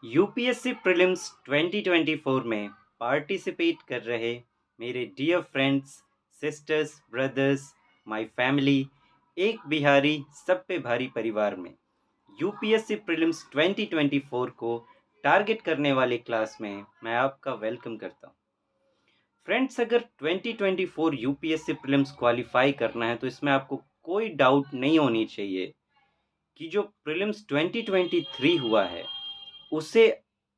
UPSC prelims 2024 में participate कर रहे मेरे dear friends, sisters, brothers, my family, एक बिहारी सब पे भारी परिवार में यूपीएससी प्रीलिम्स 2024 को टारगेट करने वाले क्लास में मैं आपका वेलकम करता हूं। फ्रेंड्स, अगर 2024 यूपीएससी प्रीलिम्स क्वालिफाई करना है तो इसमें आपको कोई डाउट नहीं होनी चाहिए कि जो प्रीलिम्स 2023 हुआ है उसे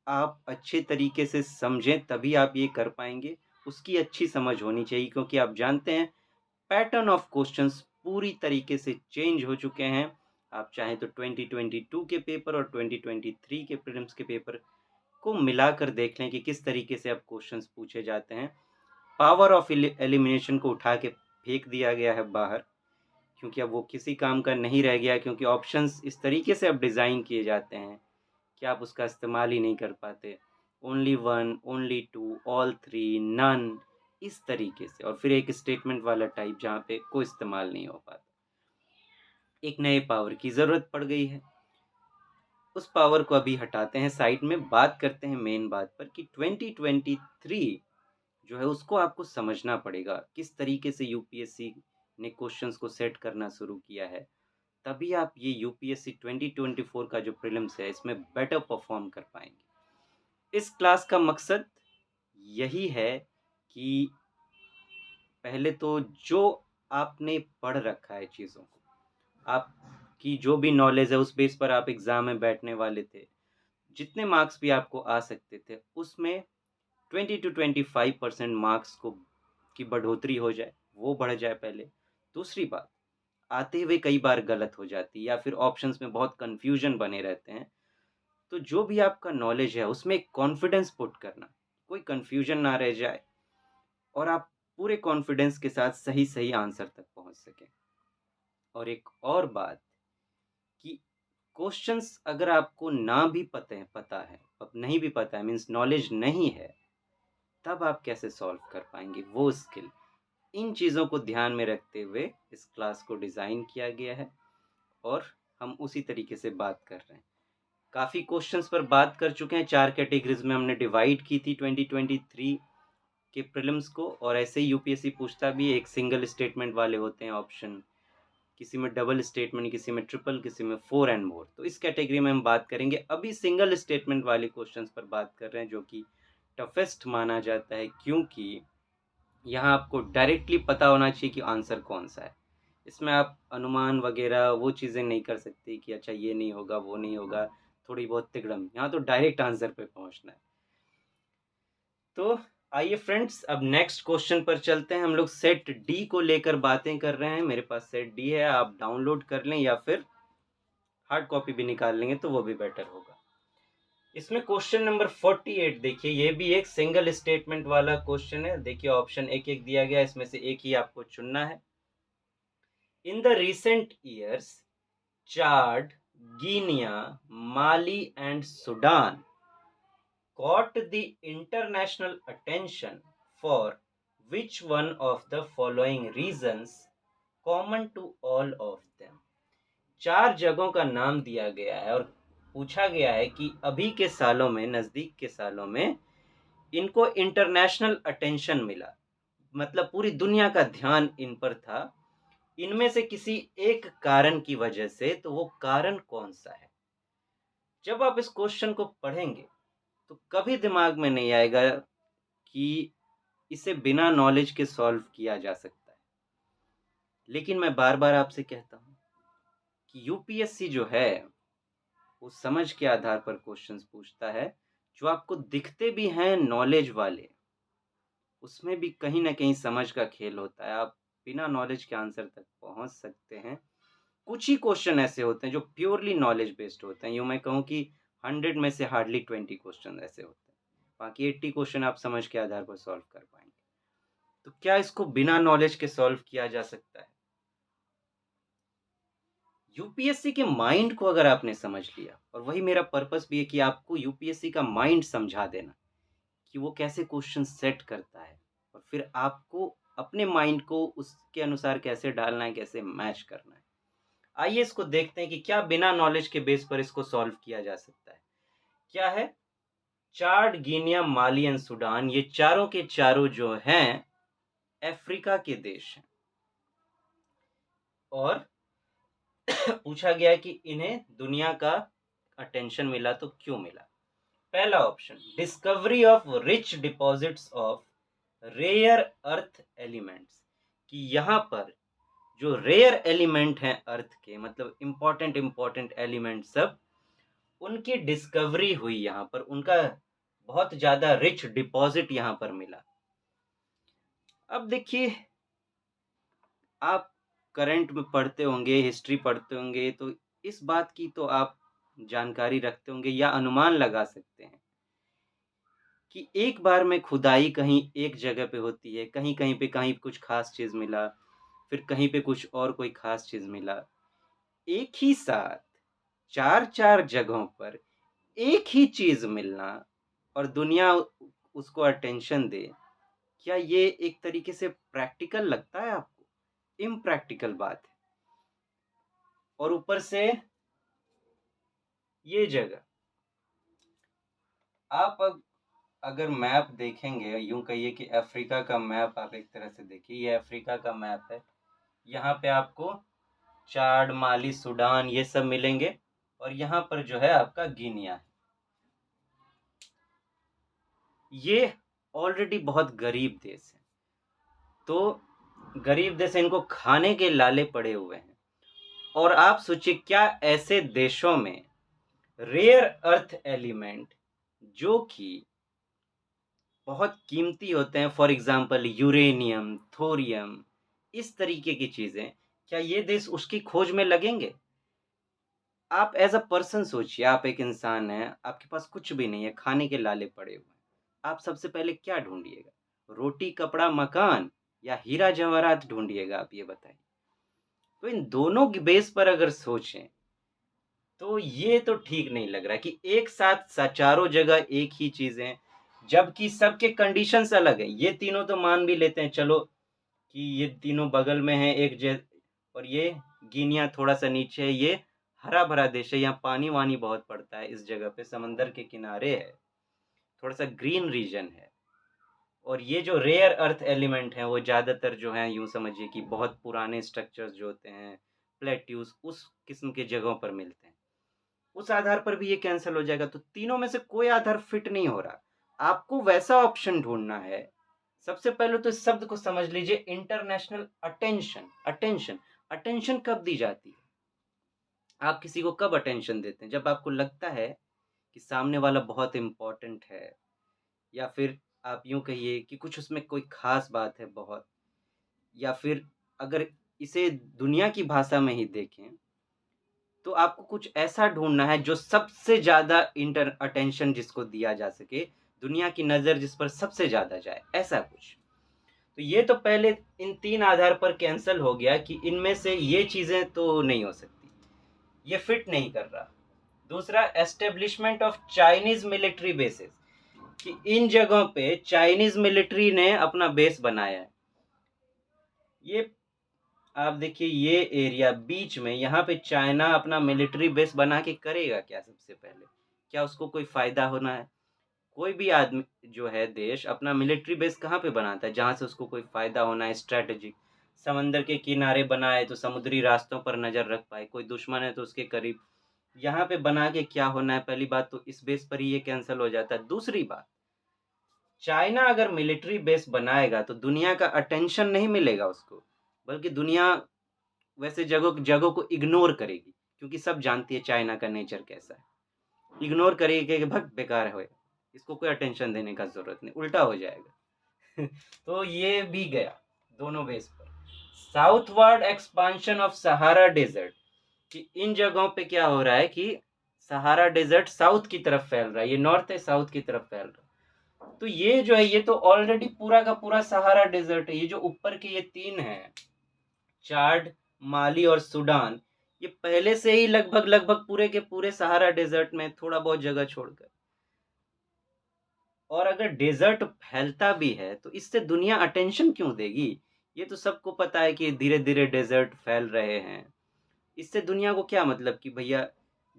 आप अच्छे तरीके से समझें, तभी आप ये कर पाएंगे। उसकी अच्छी समझ होनी चाहिए, क्योंकि आप जानते हैं पैटर्न ऑफ क्वेश्चंस पूरी तरीके से चेंज हो चुके हैं। आप चाहें तो 2022 के पेपर और 2023 के प्रीलिम्स के पेपर को मिलाकर देख लें कि किस तरीके से अब क्वेश्चंस पूछे जाते हैं। पावर ऑफ एलिमिनेशन को उठा के फेंक दिया गया है बाहर, क्योंकि अब वो किसी काम का नहीं रह गया, क्योंकि ऑप्शंस इस तरीके से अब डिज़ाइन किए जाते हैं कि आप उसका इस्तेमाल ही नहीं कर पाते। Only one, only two, all three, none, इस तरीके से, और फिर एक स्टेटमेंट वाला टाइप जहाँ पे कोई इस्तेमाल नहीं हो पाता। एक नए पावर की ज़रूरत पड़ गई है। उस पावर को अभी हटाते हैं साइड में, बात करते हैं मेन बात पर कि 2023 जो है उसको आपको समझना पड़ेगा किस तरीके से यूपीएससी ने क्वेश्चंस को सेट करना शुरू किया है। तभी आप ये यूपीएससी 2024 का जो प्रीलिम्स है इसमें बेटर परफॉर्म कर पाएंगे। इस क्लास का मकसद यही है कि पहले तो जो आपने पढ़ रखा है चीज़ों को, आपकी जो भी नॉलेज है उस बेस पर आप एग्ज़ाम में बैठने वाले थे, जितने मार्क्स भी आपको आ सकते थे उसमें 20 to 25% मार्क्स को की बढ़ोतरी हो जाए, वो बढ़ जाए पहले। दूसरी बात, आते हुए कई बार गलत हो जाती है या फिर ऑप्शंस में बहुत कन्फ्यूजन बने रहते हैं, तो जो भी आपका नॉलेज है उसमें एक कॉन्फिडेंस पुट करना, कोई कन्फ्यूजन ना रह जाए और आप पूरे कॉन्फिडेंस के साथ सही सही आंसर तक पहुंच सकें। और एक और बात कि क्वेश्चंस अगर आपको ना भी पता है, अब नहीं भी पता है मीन्स नॉलेज नहीं है, तब आप कैसे सॉल्व कर पाएंगे वो स्किल। इन चीज़ों को ध्यान में रखते हुए इस क्लास को डिज़ाइन किया गया है और हम उसी तरीके से बात कर रहे हैं। काफ़ी क्वेश्चंस पर बात कर चुके हैं, 4 कैटेगरीज में हमने डिवाइड की थी 2023 के प्रीलिम्स को, और ऐसे ही यूपीएससी पूछता भी है। एक सिंगल स्टेटमेंट वाले होते हैं ऑप्शन, किसी में डबल स्टेटमेंट, किसी में ट्रिपल, किसी में 4 एंड मोर। तो इस कैटेगरी में हम बात करेंगे। अभी सिंगल स्टेटमेंट वाले क्वेश्चंस पर बात कर रहे हैं, जो कि टफेस्ट माना जाता है, क्योंकि यहाँ आपको डायरेक्टली पता होना चाहिए कि आंसर कौन सा है। इसमें आप अनुमान वगैरह वो चीज़ें नहीं कर सकते कि अच्छा ये नहीं होगा, वो नहीं होगा, थोड़ी बहुत तिकड़म। यहाँ तो डायरेक्ट आंसर पे पहुँचना है। तो आइए फ्रेंड्स, अब नेक्स्ट क्वेश्चन पर चलते हैं। हम लोग सेट डी को लेकर बातें कर रहे हैं। मेरे पास सेट डी है, आप डाउनलोड कर लें या फिर हार्ड कॉपी भी निकाल लेंगे तो वो भी बेटर होगा। इसमें क्वेश्चन नंबर 48 देखिए, ये भी एक सिंगल स्टेटमेंट वाला क्वेश्चन है। देखिए ऑप्शन एक एक दिया गया, इसमें से एक ही आपको चुनना है। In the recent years, Chad, Guinea, Mali and Sudan caught the international attention for which one of the following reasons common to all of them। 4 जगहों का नाम दिया गया है और पूछा गया है कि अभी के सालों में, नज़दीक के सालों में इनको इंटरनेशनल अटेंशन मिला, मतलब पूरी दुनिया का ध्यान इन पर था। इनमें से किसी एक कारण की वजह से, तो वो कारण कौन सा है? जब आप इस क्वेश्चन को पढ़ेंगे तो कभी दिमाग में नहीं आएगा कि इसे बिना नॉलेज के सॉल्व किया जा सकता है। लेकिन मैं बार-बार आपसे कहता हूँ कि यूपीएससी जो है, वो समझ के आधार पर क्वेश्चंस पूछता है। जो आपको दिखते भी हैं नॉलेज वाले, उसमें भी कहीं न कहीं समझ का खेल होता है। आप बिना नॉलेज के आंसर तक पहुँच सकते हैं। कुछ ही क्वेश्चन ऐसे होते हैं जो प्योरली नॉलेज बेस्ड होते हैं। यूँ मैं कहूँ कि 100 में से हार्डली 20 क्वेश्चन ऐसे होते हैं। बाकी 80 क्वेश्चन आप समझ के आधार पर सॉल्व कर पाएँगे। तो क्या इसको बिना नॉलेज के सॉल्व किया जा सकता है? यूपीएससी के माइंड को अगर आपने समझ लिया, और वही मेरा पर्पस भी है कि आपको यूपीएससी का माइंड समझा देना कि वो कैसे क्वेश्चन सेट करता है, और फिर आपको अपने माइंड को उसके अनुसार कैसे डालना है, कैसे मैच करना है। आइए इसको देखते हैं कि क्या बिना नॉलेज के बेस पर इसको सॉल्व किया जा सकता है। क्या है? चाड, गिनिया, माली एंड सूडान, ये चारों के चारों जो हैं अफ्रीका के देश हैं। और पूछा गया कि इन्हें दुनिया का अटेंशन मिला तो क्यों मिला? पहला option, discovery of rich deposits of rare earth elements, कि यहाँ पर जो रेयर एलिमेंट हैं अर्थ के, मतलब इंपॉर्टेंट एलिमेंट सब, उनकी डिस्कवरी हुई यहाँ पर, उनका बहुत ज्यादा रिच डिपॉजिट यहाँ पर मिला। अब देखिए, आप करंट में पढ़ते होंगे, हिस्ट्री पढ़ते होंगे, तो इस बात की तो आप जानकारी रखते होंगे या अनुमान लगा सकते हैं कि एक बार में खुदाई कहीं एक जगह पे होती है, कहीं कहीं पे कहीं कुछ खास चीज मिला, फिर कहीं पे कुछ और कोई खास चीज मिला। एक ही साथ चार चार जगहों पर एक ही चीज मिलना और दुनिया उसको अटेंशन दे, क्या ये एक तरीके से प्रैक्टिकल लगता है आपको? इम्प्रैक्टिकल बात है। और ऊपर से ये जगह, आप अगर मैप देखेंगे, यूं कहिए कि अफ्रीका का मैप आप एक तरह से देखिए, ये अफ्रीका का मैप है। यहाँ पे आपको चाड, माली, सूडान ये सब मिलेंगे, और यहाँ पर जो है आपका गिनिया है। ये ऑलरेडी बहुत गरीब देश है, तो गरीब देश है, इनको खाने के लाले पड़े हुए हैं। और आप सोचिए, क्या ऐसे देशों में रेयर अर्थ एलिमेंट जो कि बहुत कीमती होते हैं, फॉर एग्जाम्पल यूरेनियम, थोरियम, इस तरीके की चीजें, क्या ये देश उसकी खोज में लगेंगे? आप एज अ पर्सन सोचिए, आप एक इंसान हैं, आपके पास कुछ भी नहीं है, खाने के लाले पड़े हुए हैं, आप सबसे पहले क्या ढूंढिएगा? रोटी, कपड़ा, मकान, या हीरा जवाहरात ढूंढिएगा? आप ये बताइए। तो इन दोनों की बेस पर अगर सोचें, तो ये तो ठीक नहीं लग रहा कि एक साथ चारों जगह एक ही चीजें, जबकि सबके कंडीशंस अलग है। ये तीनों तो मान भी लेते हैं चलो कि ये तीनों बगल में है एक और ये गिनिया थोड़ा सा नीचे है, ये हरा भरा देश है, यहाँ पानी वानी बहुत पड़ता है, इस जगह पे समंदर के किनारे है, थोड़ा सा ग्रीन रीजन है। और ये जो रेयर अर्थ एलिमेंट हैं वो ज़्यादातर जो हैं, यूं समझिए कि बहुत पुराने स्ट्रक्चर्स जो होते हैं, प्लेट्यूस, उस किस्म के जगहों पर मिलते हैं। उस आधार पर भी ये कैंसिल हो जाएगा, तो तीनों में से कोई आधार फिट नहीं हो रहा। आपको वैसा ऑप्शन ढूंढना है। सबसे पहले तो इस शब्द को समझ लीजिए, इंटरनेशनल अटेंशन। अटेंशन, अटेंशन कब दी जाती है? आप किसी को कब अटेंशन देते हैं? जब आपको लगता है कि सामने वाला बहुत इम्पोर्टेंट है, या फिर आप यूं कहिए कि कुछ उसमें कोई खास बात है बहुत, या फिर अगर इसे दुनिया की भाषा में ही देखें, तो आपको कुछ ऐसा ढूंढना है जो सबसे ज्यादा इंटर अटेंशन जिसको दिया जा सके, दुनिया की नजर जिस पर सबसे ज्यादा जाए, ऐसा कुछ। तो ये तो पहले इन तीन आधार पर कैंसिल हो गया कि इनमें से ये चीजें तो नहीं हो सकती, ये फिट नहीं कर रहा। दूसरा, establishment of Chinese military bases, कि इन जगहों पे चाइनीज मिलिट्री ने अपना बेस बनाया है। ये आप देखिए, ये एरिया बीच में, यहाँ पे चाइना अपना मिलिट्री बेस बना के करेगा क्या? सबसे पहले, क्या उसको कोई फायदा होना है? कोई भी आदमी जो है, देश अपना मिलिट्री बेस कहाँ पे बनाता है? जहाँ से उसको कोई फायदा होना है, स्ट्रेटेजिक। समंदर के किनारे बनाए तो समुद्री रास्तों पर नजर रख पाए, कोई दुश्मन है तो उसके करीब। यहाँ पे बना के क्या होना है? पहली बात तो इस बेस पर ही ये कैंसिल हो जाता है। दूसरी बात, चाइना अगर मिलिट्री बेस बनाएगा तो दुनिया का अटेंशन नहीं मिलेगा उसको, बल्कि दुनिया वैसे जगहों जगहों को इग्नोर करेगी, क्योंकि सब जानती है चाइना का नेचर कैसा है। इग्नोर करेगी कि भग बेकार है, इसको कोई अटेंशन देने का जरूरत नहीं, उल्टा हो जाएगा। तो ये भी गया दोनों बेस पर। Southward expansion of Sahara desert, कि इन जगहों पे क्या हो रहा है कि सहारा डेजर्ट साउथ की तरफ फैल रहा है, ये नॉर्थ है, साउथ की तरफ फैल रहा है। तो ये जो है, ये तो ऑलरेडी पूरा का पूरा सहारा डेजर्ट है। ये जो ऊपर के ये तीन हैं, चाड, माली और सूडान, ये पहले से ही लगभग लगभग पूरे के पूरे सहारा डेजर्ट में, थोड़ा बहुत जगह छोड़कर। और अगर डेजर्ट फैलता भी है तो इससे दुनिया अटेंशन क्यों देगी? ये तो सबको पता है कि धीरे धीरे डेजर्ट फैल रहे हैं, इससे दुनिया को क्या मतलब कि भैया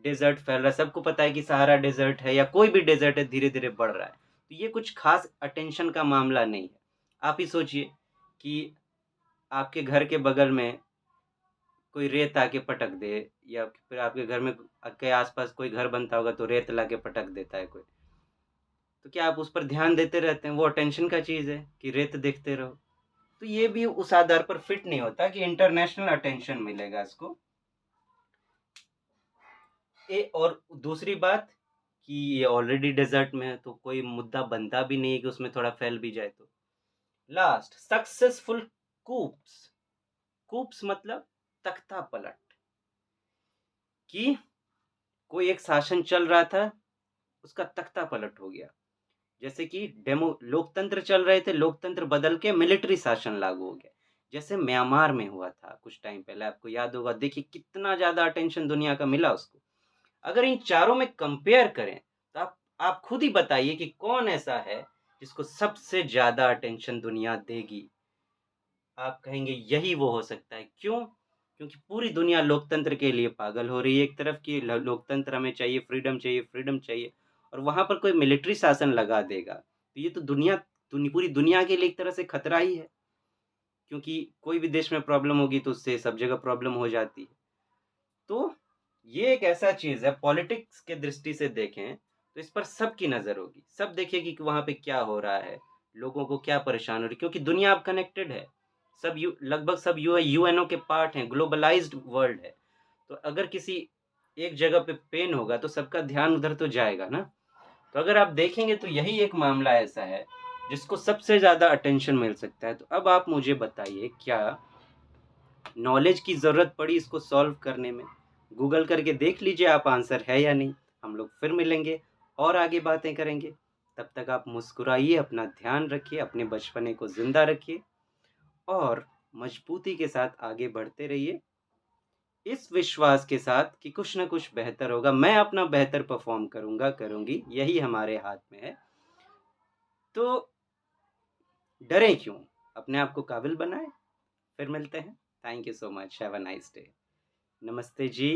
डेजर्ट फैल रहा है, सबको पता है कि सहारा डेजर्ट है या कोई भी डेजर्ट है, धीरे धीरे बढ़ रहा है। तो ये कुछ खास अटेंशन का मामला नहीं है। आप ही सोचिए कि आपके घर के बगल में कोई रेत आके पटक दे, या फिर आपके घर में के आसपास कोई घर बनता होगा तो रेत ला के पटक देता है कोई, तो क्या आप उस पर ध्यान देते रहते हैं? वो अटेंशन का चीज़ है कि रेत देखते रहो। तो ये भी उस आधार पर फिट नहीं होता कि इंटरनेशनल अटेंशन मिलेगा इसको। और दूसरी बात कि ये ऑलरेडी डेजर्ट में है, तो कोई मुद्दा बनता भी नहीं है कि उसमें थोड़ा फैल भी जाए। तो लास्ट, सक्सेसफुल कूप्स। कूप्स मतलब तख्ता पलट, कि कोई एक शासन चल रहा था, उसका तख्ता पलट हो गया। जैसे कि लोकतंत्र चल रहे थे, लोकतंत्र बदल के मिलिट्री शासन लागू हो गया, जैसे म्यांमार में हुआ था कुछ टाइम पहले, आपको याद होगा। देखिए कितना ज्यादा अटेंशन दुनिया का मिला उसको। अगर इन चारों में कंपेयर करें तो आप खुद ही बताइए कि कौन ऐसा है जिसको सबसे ज्यादा अटेंशन दुनिया देगी। आप कहेंगे यही वो हो सकता है। क्यों? क्योंकि पूरी दुनिया लोकतंत्र के लिए पागल हो रही है। एक तरफ की लोकतंत्र हमें चाहिए, फ्रीडम चाहिए, फ्रीडम चाहिए, और वहां पर कोई मिलिट्री शासन लगा देगा तो ये तो पूरी दुनिया के लिए एक तरह से खतरा ही है। क्योंकि कोई भी देश में प्रॉब्लम होगी तो उससे सब जगह प्रॉब्लम हो जाती है। तो ये एक ऐसा चीज है, पॉलिटिक्स के दृष्टि से देखें तो इस पर सबकी नजर होगी, सब देखेगी कि वहां पे क्या हो रहा है, लोगों को क्या परेशान हो रही है, क्योंकि दुनिया अब कनेक्टेड है। लगभग सब यूएनओ के पार्ट हैं, ग्लोबलाइज्ड वर्ल्ड है। तो अगर किसी एक जगह पे पेन होगा तो सबका ध्यान उधर तो जाएगा ना। तो अगर आप देखेंगे तो यही एक मामला ऐसा है जिसको सबसे ज्यादा अटेंशन मिल सकता है। तो अब आप मुझे बताइए, क्या नॉलेज की ज़रूरत पड़ी इसको सॉल्व करने में? गूगल करके देख लीजिए आप, आंसर है या नहीं। हम लोग फिर मिलेंगे और आगे बातें करेंगे। तब तक आप मुस्कुराइए, अपना ध्यान रखिए, अपने बचपने को ज़िंदा रखिए और मजबूती के साथ आगे बढ़ते रहिए, इस विश्वास के साथ कि कुछ ना कुछ बेहतर होगा। मैं अपना बेहतर परफॉर्म करूँगा, करूँगी, यही हमारे हाथ में है। तो डरें क्यों? अपने आप को काबिल बनाएं। फिर मिलते हैं। Thank you so much. Have a nice day. नमस्ते जी।